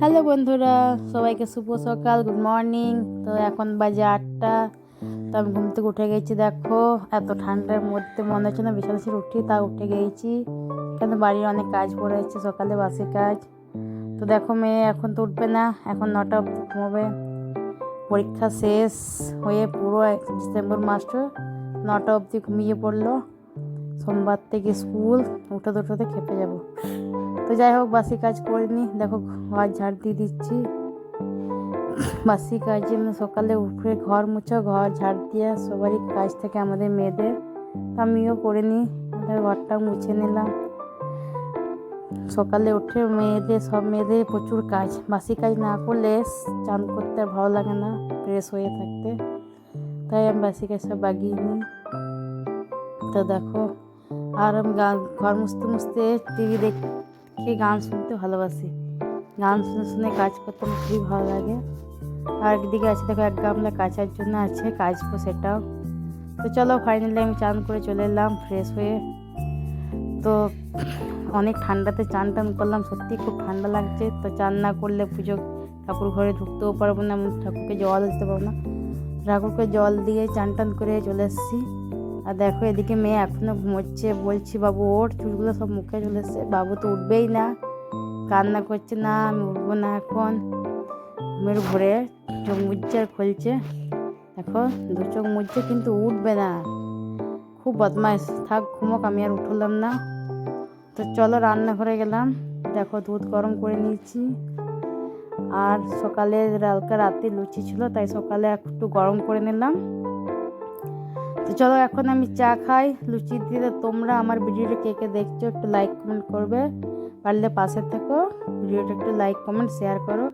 Hello বন্ধুরা, সবাইকে শুভ সকাল, গুড মর্নিং। তো এখন বাজে 8টা। তো আমি ঘুম থেকে উঠে গেছি। দেখো এত ঠান্ডার মধ্যে মনে হচ্ছে না বিছানা ছেড়ে উঠি, তা উঠে গেছি। কেন বাড়ির অনেক কাজ পড়ে যাচ্ছে, সকালে বাসি কাজ। তো দেখো মেয়ে এখন তো উঠবে না, এখন 9টা অবধি ঘুমাবে। পরীক্ষা শেষ হয়ে পুরো ডিসেম্বর মাসটা 9টা অবধি ঘুমিয়ে পড়লো। সোমবার থেকে স্কুল, উঠে দুটোতে খেপে যাব। তো যাই হোক, বাসি কাজ করিনি। দেখো ঘর ঝাড় দিয়ে দিচ্ছি। বাসি কাজ যেমন সকালে উঠে ঘর মুছা, ঘর ঝাড় দিয়া সবারই কাজ থাকে আমাদের মেয়েদের। আমিও করে নিই, ঘরটা মুছে নিলাম। সকালে উঠে সব মেয়েদের প্রচুর কাজ, বাসি কাজ না করলে চান করতে ভালো লাগে না, ফ্রেশ হয়ে থাকতে। তাই আমি বাসি কাজ সব বাগিয়ে নিই। তো দেখো, আর আমি ঘর মুছতে মুছতে টিভি দেখে গান শুনতে ভালোবাসি। গান শুনে শুনে কাজ করতে আমার খুবই ভালো লাগে। আর একদিকে আছে দেখো, এক গামলা কাচার জন্য আছে, কাচবো সেটাও। তো চলো, ফাইনালি আমি চান করে চলে এলাম ফ্রেশ হয়ে। তো অনেক ঠান্ডাতে চান টান করলাম, সত্যি খুব ঠান্ডা লাগছে। তো চান না করলে পুজো ঠাকুর ঘরে ঢুকতেও পারবো না, ঠাকুরকে জল দিতে পারবো না। ঠাকুরকে জল দিয়ে চান টান করে চলে এসেছি। আর দেখো এদিকে মেয়ে এখনো ঘুমোচ্ছে, বলছি বাবু ওর, চুলগুলো সব মুখে চলে এসছে। বাবু তো উঠবেই না, কান্না করছে, না আমি উঠবো না এখন। ঘুমের ঘরে চোখ মুজছে আর খুলছে। দেখো 2 চোখ মুজছে কিন্তু উঠবে না, খুব বদমাইশ। থাক ঘুমোক, আমি আর উঠলাম না। তো চলো রান্নাঘরে গেলাম। দেখো দুধ গরম করে নিয়েছি। আর সকালে হালকা রাতে লুচি ছিল, তাই সকালে একটু গরম করে নিলাম। তো চলো এখন আমি চা খাই লুচি দিয়ে। তোমরা আমার ভিডিওটা কে কে দেখছো একটু লাইক কমেন্ট করবে, পারলে পাশে থেকো। ভিডিওটা একটু লাইক কমেন্ট শেয়ার করো।